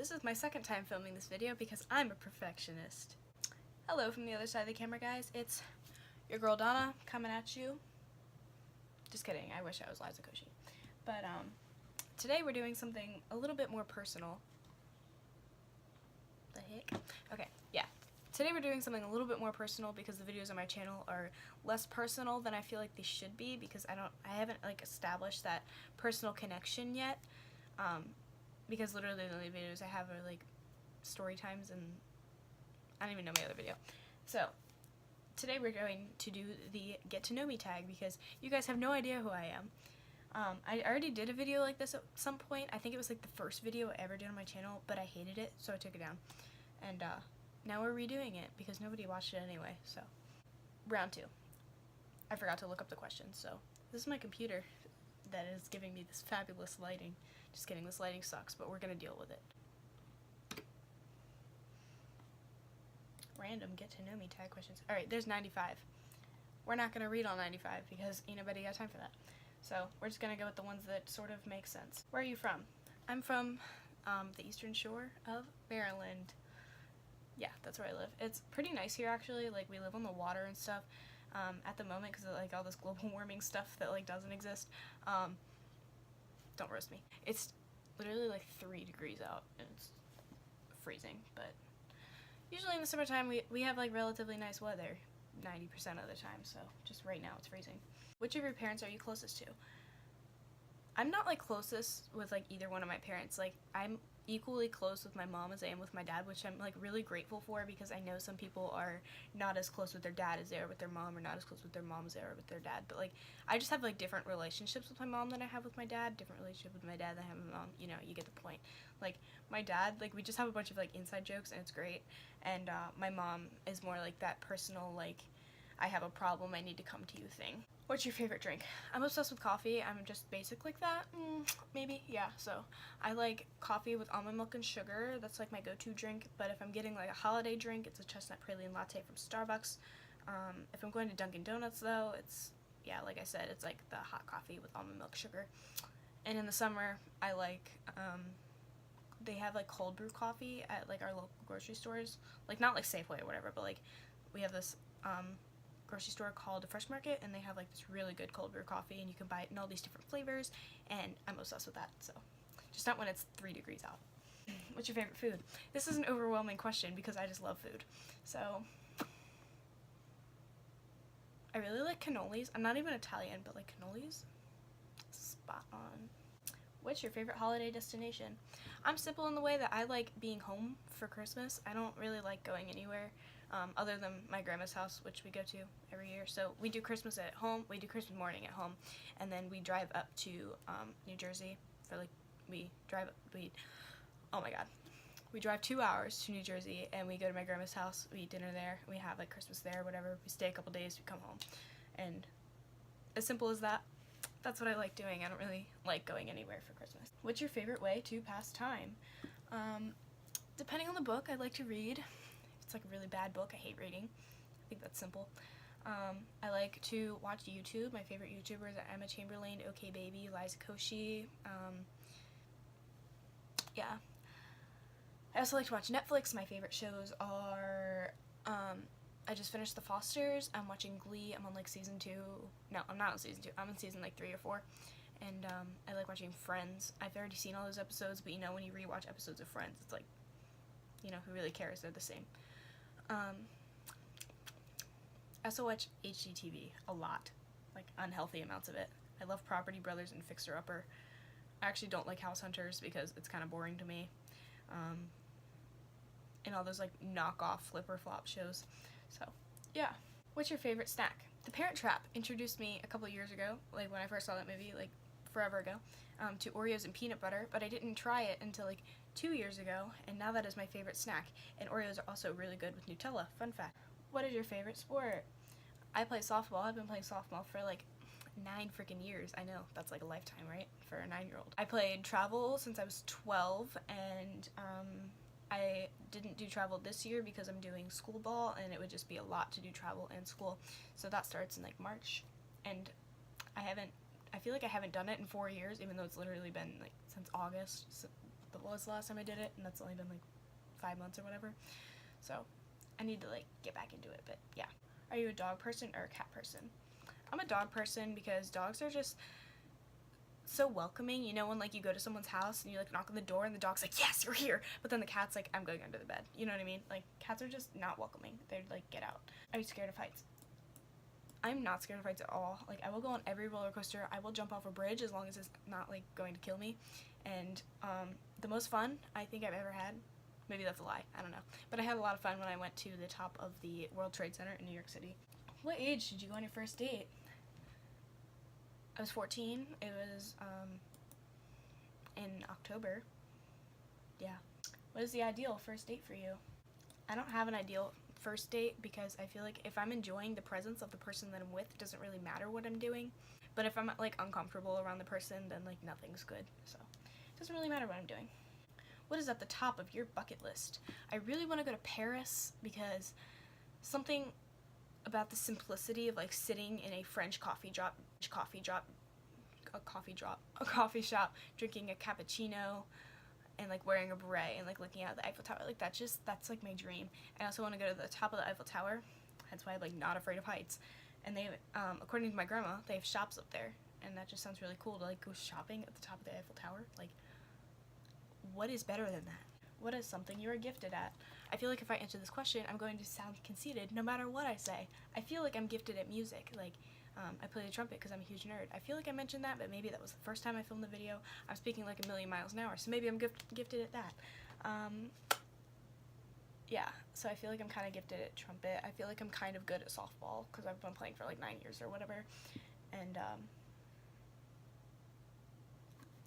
This is my second time filming this video because I'm a perfectionist. Hello from the other side of the camera, guys. It's your girl Donna coming at you. Just kidding, I wish I was Liza Koshy. But today we're doing something a little bit more personal. The heck? Okay, yeah. Today we're doing something a little bit more personal because the videos on my channel are less personal than I feel like they should be because I haven't like established that personal connection yet. Because literally the only videos I have are like story times and I don't even know my other video. So today we're going to do the get to know me tag because you guys have no idea who I am. I already did a video like this at some point. I think it was like the first video I ever did on my channel, but I hated it, so I took it down. And now we're redoing it because nobody watched it anyway, so. Round 2. I forgot to look up the questions, so this is my computer that is giving me this fabulous lighting. Just kidding, this lighting sucks, but we're gonna deal with it. Random get to know me tag questions. Alright, there's 95. We're not gonna read all 95 because ain't nobody got time for that. So we're just gonna go with the ones that sort of make sense. Where are you from? I'm from the eastern shore of Maryland. Yeah, that's where I live. It's pretty nice here actually. Like we live on the water and stuff at the moment because of like all this global warming stuff that like doesn't exist. Don't roast me. It's literally like 3 degrees out and it's freezing, but usually in the summertime we have like relatively nice weather 90% of the time, so just right now it's freezing. Which of your parents are you closest to? I'm not like closest with like either one of my parents. Like I'm equally close with my mom as I am with my dad, which I'm like really grateful for because I know some people are not as close with their dad as they are with their mom, or not as close with their mom as they are with their dad. But like I just have like different relationships with my mom than I have with my dad, different relationship with my dad than I have with my mom. You know, you get the point. Like my dad, like we just have a bunch of like inside jokes and it's great. And my mom is more like that personal, like I have a problem, I need to come to you thing. What's your favorite drink? I'm obsessed with coffee. I'm just basic like that. Maybe, yeah. So I like coffee with almond milk and sugar. That's like my go-to drink. But if I'm getting like a holiday drink, it's a chestnut praline latte from Starbucks. If I'm going to Dunkin' Donuts though, it's, yeah, like I said, it's like the hot coffee with almond milk sugar. And in the summer, I like, they have like cold brew coffee at like our local grocery stores. Like not like Safeway or whatever, but like we have this, grocery store called the Fresh Market, and they have like this really good cold brew coffee, and you can buy it in all these different flavors, and I'm obsessed with that. So just not when it's 3 degrees out. What's your favorite food? This is an overwhelming question because I just love food. So I really like cannolis. I'm not even Italian, but like cannolis, spot on. What's your favorite holiday destination? I'm simple in the way that I like being home for Christmas. I don't really like going anywhere other than my grandma's house, which we go to every year. So we do Christmas at home, we do Christmas morning at home, and then we drive up to New Jersey for like, we drive 2 hours to New Jersey, and we go to my grandma's house, we eat dinner there, we have like Christmas there, whatever, we stay a couple days, we come home. And as simple as that. That's what I like doing. I don't really like going anywhere for Christmas. What's your favorite way to pass time? Depending on the book, I like to read. If it's like a really bad book, I hate reading. I think that's simple. I like to watch YouTube. My favorite YouTubers are Emma Chamberlain, OK Baby, Liza Koshy. Yeah. I also like to watch Netflix. My favorite shows are, I just finished The Fosters. I'm watching Glee. I'm on like season 2. No, I'm not on season 2. I'm on season like 3 or 4. And I like watching Friends. I've already seen all those episodes, but you know when you rewatch episodes of Friends, it's like, you know, who really cares? They're the same. I also watch HGTV a lot, like unhealthy amounts of it. I love Property Brothers and Fixer Upper. I actually don't like House Hunters because it's kind of boring to me. And all those like knockoff flipper flop shows. So, yeah. What's your favorite snack? The Parent Trap introduced me a couple years ago, like when I first saw that movie, like forever ago, to Oreos and peanut butter, but I didn't try it until like 2 years ago, and now that is my favorite snack. And Oreos are also really good with Nutella. Fun fact. What is your favorite sport? I play softball. I've been playing softball for like 9 freaking years. I know, that's like a lifetime, right? For a 9-year-old. I played travel since I was 12, and I didn't do travel this year because I'm doing school ball, and it would just be a lot to do travel and school. So that starts in like March, and I feel like I haven't done it in 4 years, even though it's literally been like since August, that was the last time I did it, and that's only been like 5 months or whatever. So I need to like get back into it, but yeah. Are you a dog person or a cat person? I'm a dog person because dogs are just so welcoming. You know, when like you go to someone's house and you like knock on the door and the dog's like, yes, you're here, but then the cat's like, I'm going under the bed. You know what I mean? Like, cats are just not welcoming. They're like, get out. Are you scared of heights? I'm not scared of heights at all. Like, I will go on every roller coaster. I will jump off a bridge as long as it's not like going to kill me. And the most fun I think I've ever had, maybe that's a lie, I don't know, but I had a lot of fun when I went to the top of the World Trade Center in New York City. What age did you go on your first date? I was 14. It was in October. Yeah. What is the ideal first date for you? I don't have an ideal first date because I feel like if I'm enjoying the presence of the person that I'm with, it doesn't really matter what I'm doing. But if I'm like uncomfortable around the person, then like nothing's good. So it doesn't really matter what I'm doing. What is at the top of your bucket list? I really want to go to Paris because something about the simplicity of like sitting in a French coffee shop, drinking a cappuccino, and like wearing a beret and like looking out the Eiffel Tower. Like that's like my dream. I also want to go to the top of the Eiffel Tower. That's why I'm like not afraid of heights. And they, according to my grandma, they have shops up there, and that just sounds really cool to like go shopping at the top of the Eiffel Tower. Like, what is better than that? What is something you are gifted at? I feel like if I answer this question, I'm going to sound conceited no matter what I say. I feel like I'm gifted at music. Like, I play the trumpet because I'm a huge nerd. I feel like I mentioned that, but maybe that was the first time I filmed the video. I'm speaking like a million miles an hour, so maybe I'm gifted at that. Yeah, so I feel like I'm kind of gifted at trumpet. I feel like I'm kind of good at softball because I've been playing for like 9 years or whatever. And,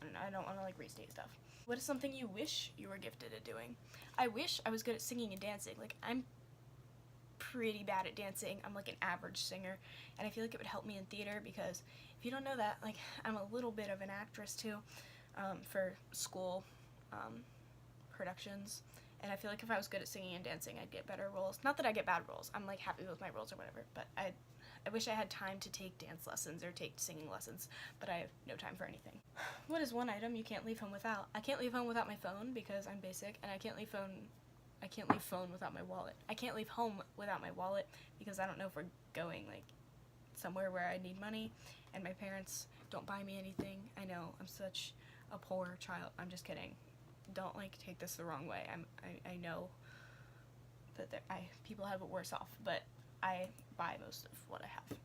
I don't know, I don't want to like restate stuff. What is something you wish you were gifted at doing? I wish I was good at singing and dancing. Like, I'm pretty bad at dancing. I'm like an average singer, and I feel like it would help me in theater because if you don't know that, like, I'm a little bit of an actress too, for school productions, and I feel like if I was good at singing and dancing, I'd get better roles. Not that I get bad roles. I'm like happy with my roles or whatever, but I wish I had time to take dance lessons or take singing lessons, but I have no time for anything. What is one item you can't leave home without? I can't leave home without my phone because I'm basic, and I can't leave phone without my wallet. I can't leave home without my wallet because I don't know if we're going like somewhere where I need money, and my parents don't buy me anything. I know I'm such a poor child. I'm just kidding. Don't like take this the wrong way. I know that people have it worse off, but I buy most of what I have.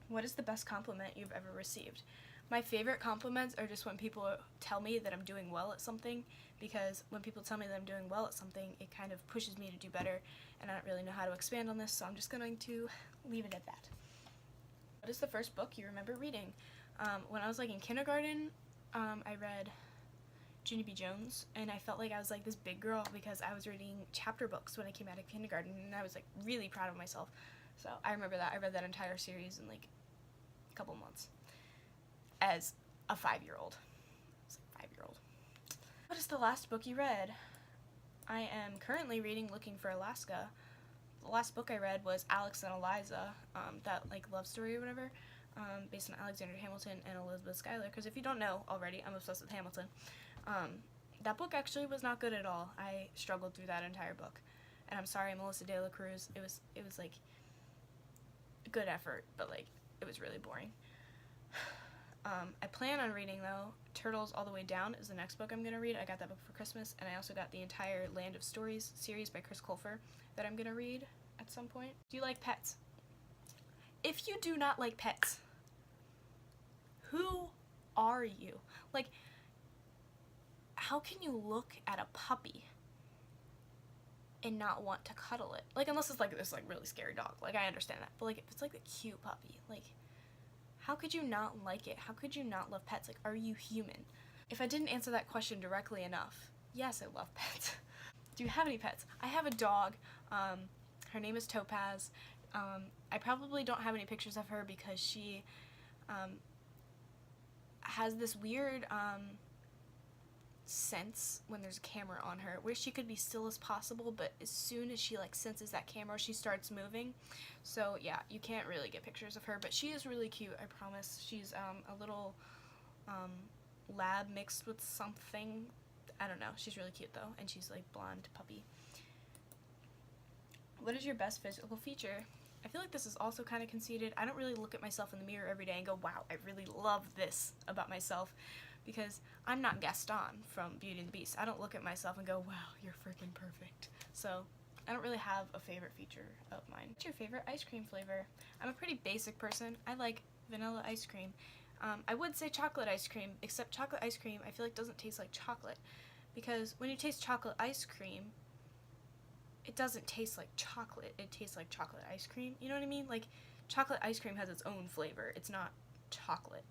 What is the best compliment you've ever received? My favorite compliments are just when people tell me that I'm doing well at something, because when people tell me that I'm doing well at something, it kind of pushes me to do better, and I don't really know how to expand on this, so I'm just going to leave it at that. What is the first book you remember reading? When I was like in kindergarten, I read Junie B. Jones, and I felt like I was like this big girl because I was reading chapter books when I came out of kindergarten, and I was like really proud of myself. So I remember that. I read that entire series in like a couple months as a 5-year-old. I was like 5-year-old. What is the last book you read? I am currently reading Looking for Alaska. The last book I read was Alex and Eliza, that like love story or whatever, based on Alexander Hamilton and Elizabeth Schuyler, because if you don't know already, I'm obsessed with Hamilton. That book actually was not good at all. I struggled through that entire book, and I'm sorry, Melissa de la Cruz. It was like a good effort, but like it was really boring. I plan on reading though Turtles All the Way Down is the next book I'm gonna read. I got that book for Christmas, and I also got the entire Land of Stories series by Chris Colfer that I'm gonna read at some point. Do you like pets? If you do not like pets, who are you? Like, how can you look at a puppy and not want to cuddle it? Like, unless it's like this like really scary dog. Like, I understand that. But like if it's like a cute puppy, like how could you not like it? How could you not love pets? Like, are you human? If I didn't answer that question directly enough, yes, I love pets. Do you have any pets? I have a dog. Her name is Topaz. I probably don't have any pictures of her because she has this weird sense when there's a camera on her where she could be still as possible, but as soon as she like senses that camera, she starts moving. So yeah, you can't really get pictures of her, but she is really cute, I promise. She's a little lab mixed with something I don't know. She's really cute though, and she's like blonde puppy. What is your best physical feature? I feel like this is also kind of conceited. I don't really look at myself in the mirror every day and go, wow, I really love this about myself, because I'm not Gaston from Beauty and the Beast. I don't look at myself and go, wow, you're freaking perfect. So I don't really have a favorite feature of mine. What's your favorite ice cream flavor? I'm a pretty basic person. I like vanilla ice cream. I would say chocolate ice cream, except chocolate ice cream I feel like doesn't taste like chocolate, because when you taste chocolate ice cream, it doesn't taste like chocolate. It tastes like chocolate ice cream. You know what I mean? Like, chocolate ice cream has its own flavor. It's not chocolate.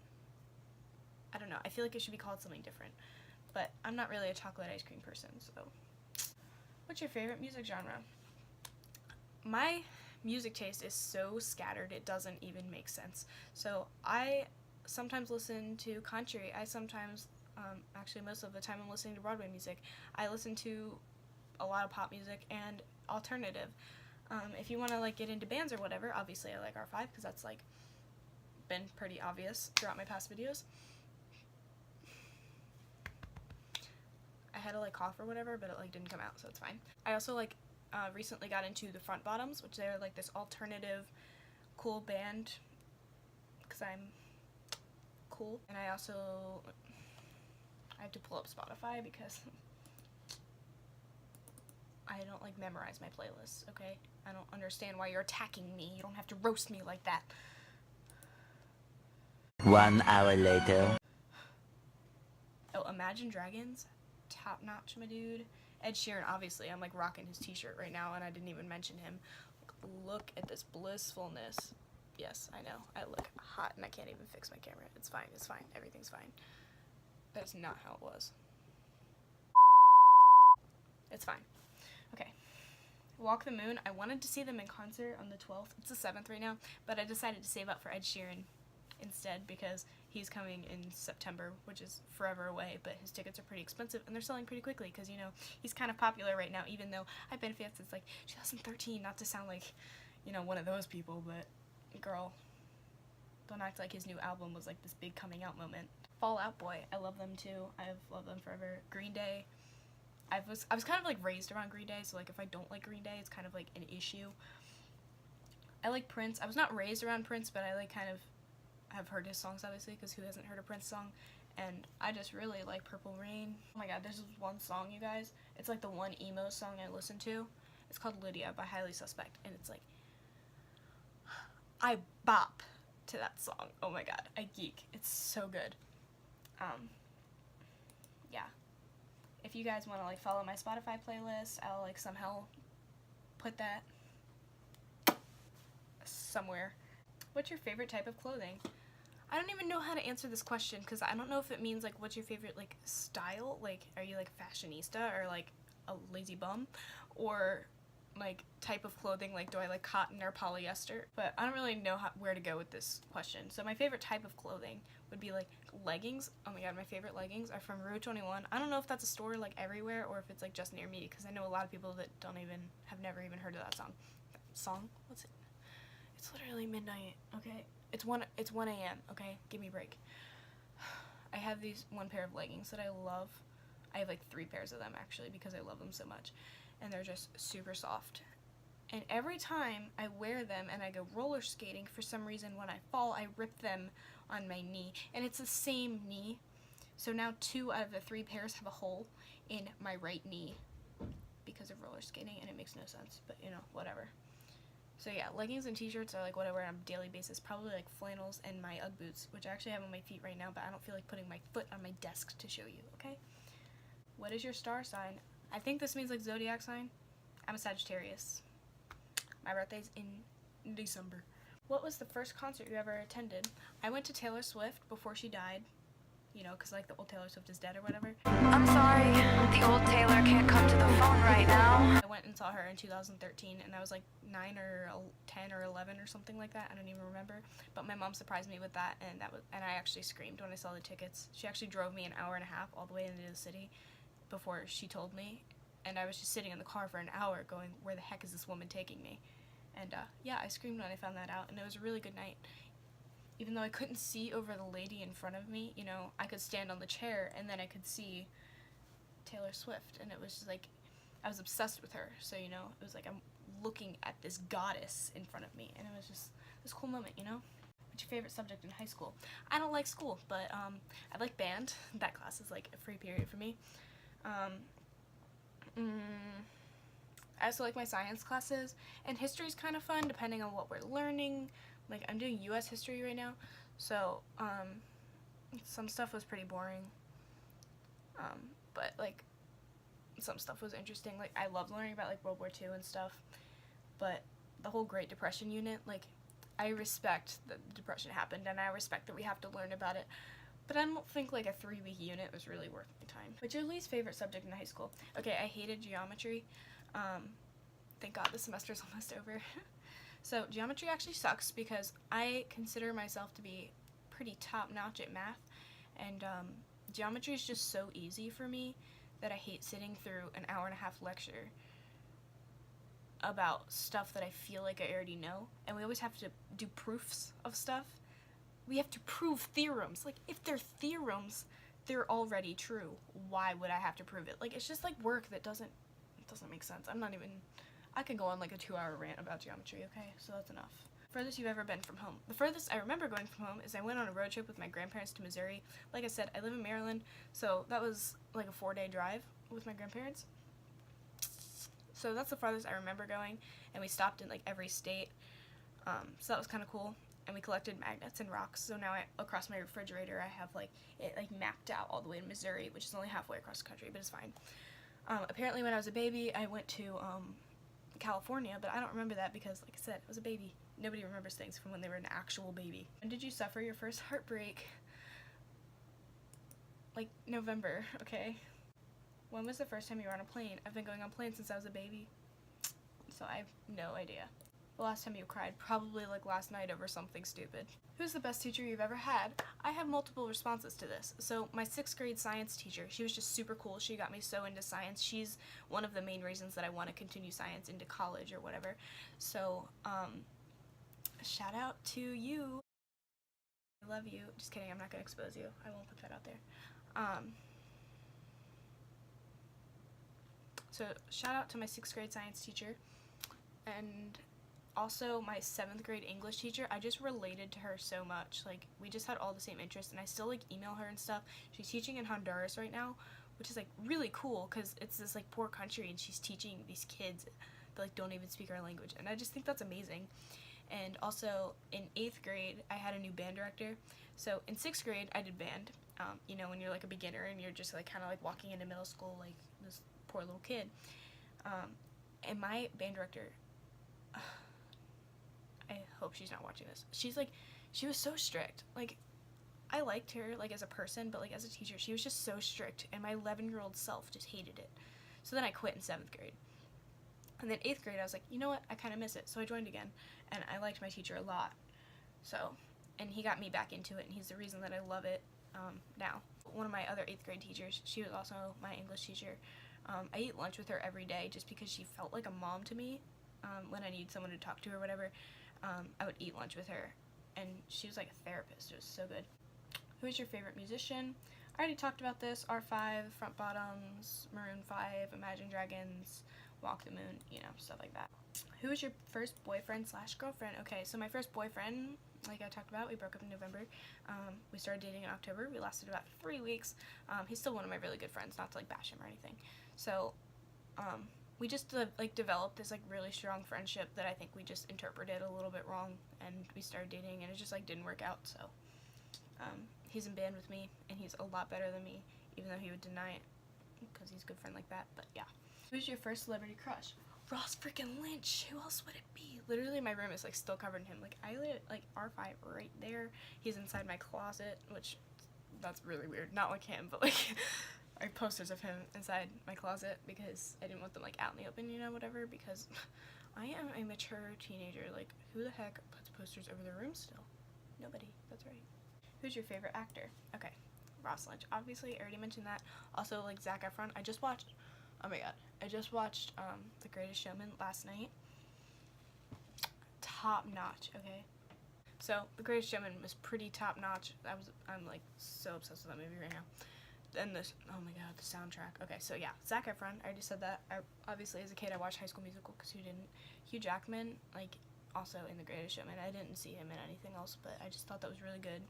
I don't know. I feel like it should be called something different. But I'm not really a chocolate ice cream person, so. What's your favorite music genre? My music taste is so scattered, it doesn't even make sense. So I sometimes listen to country. I sometimes, actually most of the time I'm listening to Broadway music. I listen to a lot of pop music and alternative. If you want to like get into bands or whatever, obviously I like R5 because that's like been pretty obvious throughout my past videos. I had to like cough or whatever, but it like didn't come out, so it's fine. I also like recently got into the Front Bottoms, which they're like this alternative cool band because I'm cool. And I have to pull up Spotify because I don't like memorize my playlists, okay? I don't understand why you're attacking me. You don't have to roast me like that. 1 hour later. Oh, Imagine Dragons, top notch, my dude. Ed Sheeran, obviously, I'm like rocking his t-shirt right now and I didn't even mention him. Look at this blissfulness. Yes, I know, I look hot and I can't even fix my camera. It's fine, everything's fine. That's not how it was. It's fine. Okay. Walk the Moon, I wanted to see them in concert on the 12th. It's the 7th right now, but I decided to save up for Ed Sheeran instead because he's coming in September, which is forever away, but his tickets are pretty expensive and they're selling pretty quickly because, you know, he's kind of popular right now, even though I've been fans since like 2013, not to sound like, you know, one of those people, but girl, don't act like his new album was like this big coming out moment. Fall Out Boy, I love them too. I've loved them forever. Green Day, I was kind of like raised around Green Day, so like if I don't like Green Day, it's kind of like an issue. I like Prince. I was not raised around Prince, but I like kind of have heard his songs, obviously, because who hasn't heard a Prince song? And I just really like Purple Rain. Oh my god, there's this one song, you guys. It's like the one emo song I listen to. It's called Lydia by Highly Suspect, and it's like, I bop to that song. Oh my god, I geek. It's so good. Yeah. If you guys want to like follow my Spotify playlist, I'll like somehow put that somewhere. What's your favorite type of clothing? I don't even know how to answer this question because I don't know if it means like what's your favorite like style, like are you like fashionista or like a lazy bum, or like type of clothing, like do I like cotton or polyester? But I don't really know where to go with this question. So my favorite type of clothing would be like leggings. Oh my god, my favorite leggings are from Rue 21. I don't know if that's a store like everywhere or if it's like just near me, because I know a lot of people that have never even heard of that song. What's it? It's literally midnight, okay? It's 1 a.m., okay? Give me a break. I have these one pair of leggings that I love. I have like 3 pairs of them actually because I love them so much. And they're just super soft. And every time I wear them and I go roller skating, for some reason when I fall, I rip them on my knee. And it's the same knee. So now 2 out of the 3 pairs have a hole in my right knee because of roller skating, and it makes no sense, but you know, whatever. So yeah, leggings and t-shirts are like what I wear on a daily basis, probably like flannels and my Ugg boots, which I actually have on my feet right now, but I don't feel like putting my foot on my desk to show you, okay? What is your star sign? I think this means like zodiac sign. I'm a Sagittarius. My birthday's in December. What was the first concert you ever attended? I went to Taylor Swift before she died. You know, because like the old Taylor Swift is dead or whatever. I'm sorry, the old Taylor can't come to the phone right now. I went and saw her in 2013 and I was like 9 or 10 or 11 or something like that. I don't even remember. But my mom surprised me with that, and I actually screamed when I saw the tickets. She actually drove me an hour and a half all the way into the city before she told me. And I was just sitting in the car for an hour going, where the heck is this woman taking me? And yeah, I screamed when I found that out, and it was a really good night. Even though I couldn't see over the lady in front of me, you know, I could stand on the chair and then I could see Taylor Swift, and it was just like, I was obsessed with her, so, you know, it was like I'm looking at this goddess in front of me, and it was just this cool moment, you know? What's your favorite subject in high school? I don't like school, but I like band. That class is like a free period for me. I also like my science classes, and history is kind of fun depending on what we're learning. Like, I'm doing U.S. history right now, so some stuff was pretty boring, but like some stuff was interesting. Like, I loved learning about like World War II and stuff, but the whole Great Depression unit, like, I respect that the Depression happened, and I respect that we have to learn about it, but I don't think like a 3-week unit was really worth my time. What's your least favorite subject in high school? Okay, I hated geometry. Thank God the semester's almost over. So geometry actually sucks because I consider myself to be pretty top-notch at math, and geometry is just so easy for me that I hate sitting through an hour-and-a-half lecture about stuff that I feel like I already know, and we always have to do proofs of stuff. We have to prove theorems. Like, if they're theorems, they're already true. Why would I have to prove it? Like, it's just like work that doesn't make sense. I could go on like a 2-hour rant about geometry, okay? So that's enough. Furthest you've ever been from home. The furthest I remember going from home is I went on a road trip with my grandparents to Missouri. Like I said, I live in Maryland, so that was like a 4-day drive with my grandparents. So that's the farthest I remember going, and we stopped in like every state, so that was kind of cool. And we collected magnets and rocks, so now across my refrigerator I have like it like mapped out all the way to Missouri, which is only halfway across the country, but it's fine. Apparently when I was a baby I went to California, but I don't remember that because, like I said, I was a baby. Nobody remembers things from when they were an actual baby. When did you suffer your first heartbreak? Like, November, okay? When was the first time you were on a plane? I've been going on planes since I was a baby, so I have no idea. The last time you cried, probably like last night over something stupid. Who's the best teacher you've ever had? I have multiple responses to this. So my 6th grade science teacher, she was just super cool. She got me so into science. She's one of the main reasons that I want to continue science into college or whatever. So, shout out to you. I love you. Just kidding, I'm not going to expose you. I won't put that out there. So shout out to my 6th grade science teacher, and also my 7th grade English teacher. I just related to her so much. Like, we just had all the same interests, and I still like email her and stuff. She's teaching in Honduras right now, which is like really cool because it's this like poor country, and she's teaching these kids that like don't even speak our language, and I just think that's amazing. And also in 8th grade I had a new band director. So in 6th grade I did band. You know, when you're like a beginner and you're just like kind of like walking into middle school like this poor little kid. And my band director, I hope she's not watching this. She was so strict. Like, I liked her, like, as a person, but, like, as a teacher, she was just so strict, and my 11-year-old self just hated it. So then I quit in 7th grade. And then 8th grade, I was like, you know what, I kind of miss it. So I joined again, and I liked my teacher a lot. So, and he got me back into it, and he's the reason that I love it now. One of my other 8th grade teachers, she was also my English teacher. I ate lunch with her every day just because she felt like a mom to me. When I need someone to talk to or whatever, I would eat lunch with her, and she was like a therapist. It was so good. Who is your favorite musician? I already talked about this. R5, Front Bottoms, Maroon 5, Imagine Dragons, Walk the Moon, you know, stuff like that. Who was your first boyfriend / girlfriend? Okay, so my first boyfriend, like I talked about, we broke up in November. We started dating in October. We lasted about 3 weeks. He's still one of my really good friends, not to like bash him or anything. So, we just like developed this like really strong friendship that I think we just interpreted a little bit wrong, and we started dating, and it just like didn't work out. So he's in band with me, and he's a lot better than me, even though he would deny it because he's a good friend like that. But yeah. Who's your first celebrity crush? Ross freaking Lynch. Who else would it be? Literally my room is like still covered in him. Like, I live like R5 right there. He's inside my closet, which that's really weird. Not like him, but like I have posters of him inside my closet because I didn't want them like out in the open, you know, whatever, because I am a mature teenager. Like, who the heck puts posters over their room still? Nobody. That's right. Who's your favorite actor? Okay, Ross Lynch. Obviously, I already mentioned that. Also, like, Zac Efron. I just watched The Greatest Showman last night. Top notch, okay? So, The Greatest Showman was pretty top notch. I'm like so obsessed with that movie right now. and this, oh my god, the soundtrack. Okay, so yeah, Zac Efron, I already said that. Obviously, as a kid, I watched High School Musical, because who didn't? Hugh Jackman, like, also in The Greatest Showman. I didn't see him in anything else, but I just thought that was really good.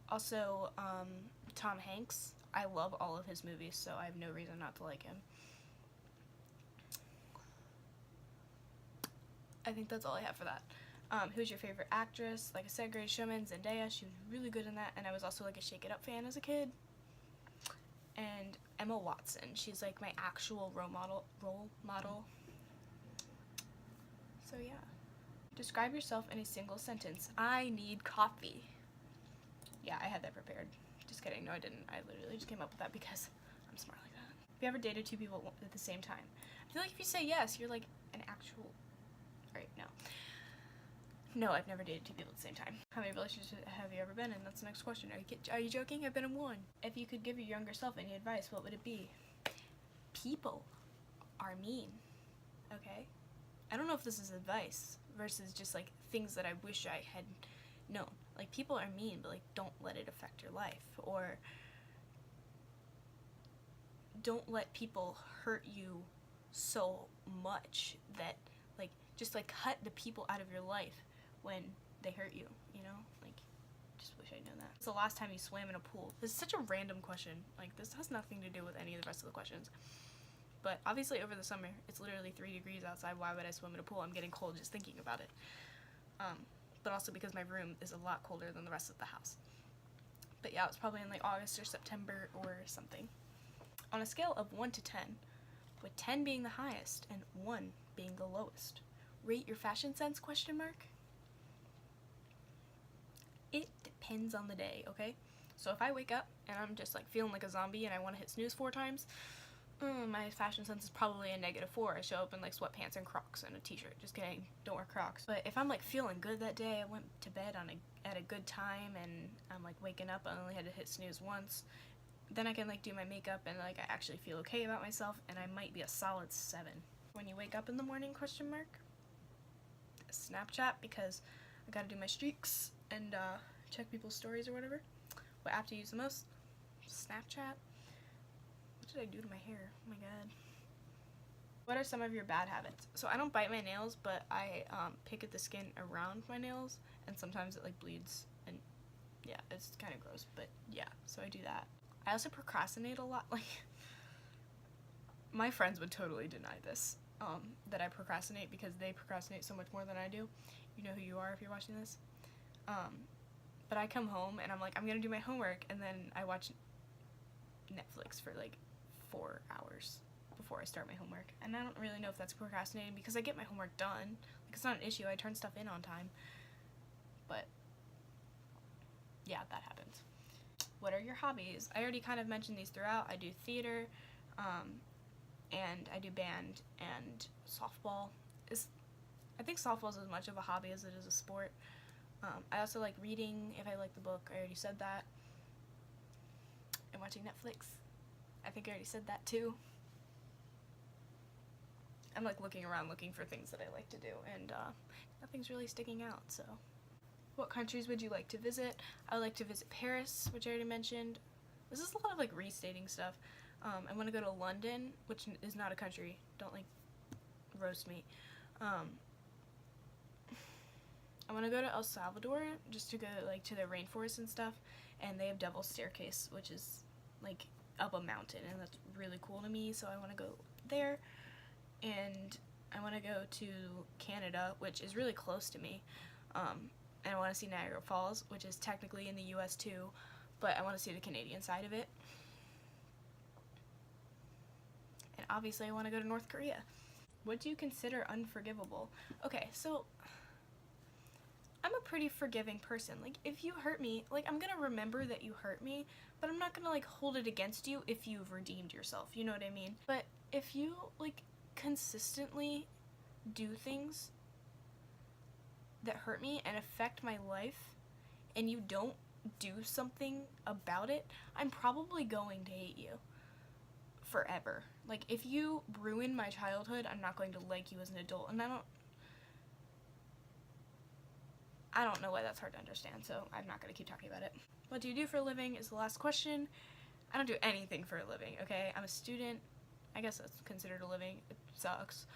Also, Tom Hanks. I love all of his movies, so I have no reason not to like him. I think that's all I have for that. Who's your favorite actress? Like I said, Greatest Showman, Zendaya. She was really good in that, and I was also like a Shake It Up fan as a kid. And Emma Watson. She's like my actual role model. So yeah. Describe yourself in a single sentence. I need coffee. Yeah, I had that prepared. Just kidding. No, I didn't. I literally just came up with that because I'm smart like that. Have you ever dated two people at the same time? I feel like if you say yes, you're like an actual... Alright, no. No, I've never dated two people at the same time. How many relationships have you ever been in? That's the next question. Are you joking? I've been in one. If you could give your younger self any advice, what would it be? People are mean. Okay? I don't know if this is advice versus just like things that I wish I had known. Like, people are mean, but like, don't let it affect your life. Or don't let people hurt you so much that like, just like cut the people out of your life when they hurt you, you know? Like, just wish I'd known that. It's the last time you swam in a pool. This is such a random question. Like, this has nothing to do with any of the rest of the questions. But obviously over the summer, it's literally 3 degrees outside. Why would I swim in a pool? I'm getting cold just thinking about it. But also because my room is a lot colder than the rest of the house. But yeah, it was probably in like August or September or something. On a scale of 1 to 10, with 10 being the highest and 1 being the lowest, rate your fashion sense, question mark? It depends on the day, okay? So if I wake up and I'm just like feeling like a zombie and I want to hit snooze 4 times, my fashion sense is probably a -4. I show up in like sweatpants and Crocs and a t-shirt. Just kidding, don't wear Crocs. But if I'm like feeling good that day, I went to bed at a good time and I'm like waking up, I only had to hit snooze once, then I can like do my makeup and like I actually feel okay about myself, and I might be a solid 7. When you wake up in the morning, question mark? Snapchat, because I gotta do my streaks and check people's stories or whatever. What app do you use the most? Snapchat. What did I do to my hair? Oh my god. What are some of your bad habits? So I don't bite my nails, but I pick at the skin around my nails, and sometimes it like bleeds, and yeah, it's kind of gross, but yeah, so I do that. I also procrastinate a lot. Like, my friends would totally deny this, that I procrastinate, because they procrastinate so much more than I do. You know who you are if you're watching this. But I come home and I'm like, I'm gonna do my homework, and then I watch Netflix for like 4 hours before I start my homework. And I don't really know if that's procrastinating, because I get my homework done. Like, it's not an issue. I turn stuff in on time. But yeah, that happens. What are your hobbies? I already kind of mentioned these throughout. I do theater, and I do band and softball. I think softball is as much of a hobby as it is a sport. I also like reading if I like the book. I already said that. And watching Netflix. I think I already said that too. I'm like looking around looking for things that I like to do, and nothing's really sticking out, so. What countries would you like to visit? I would like to visit Paris, which I already mentioned. This is a lot of like restating stuff. I want to go to London, which is not a country. Don't like roast me. I want to go to El Salvador just to go like to the rainforest and stuff, and they have Devil's Staircase, which is like up a mountain, and that's really cool to me, so I want to go there. And I want to go to Canada, which is really close to me, and I want to see Niagara Falls, which is technically in the US too, but I want to see the Canadian side of it. And obviously I want to go to North Korea. What do you consider unforgivable? Okay, so I'm a pretty forgiving person. Like, if you hurt me, like, I'm gonna remember that you hurt me, but I'm not gonna like hold it against you if you've redeemed yourself, you know what I mean? But if you like consistently do things that hurt me and affect my life, and you don't do something about it, I'm probably going to hate you forever. Like, if you ruin my childhood, I'm not going to like you as an adult, and I don't know why that's hard to understand, so I'm not going to keep talking about it. What do you do for a living is the last question. I don't do anything for a living, okay? I'm a student. I guess that's considered a living. It sucks.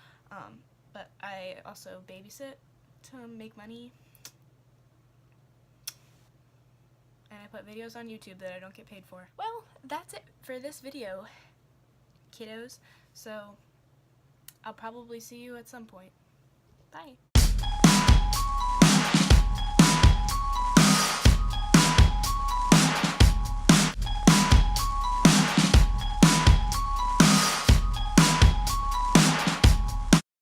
But I also babysit to make money. And I put videos on YouTube that I don't get paid for. Well, that's it for this video, kiddos. So, I'll probably see you at some point. Bye.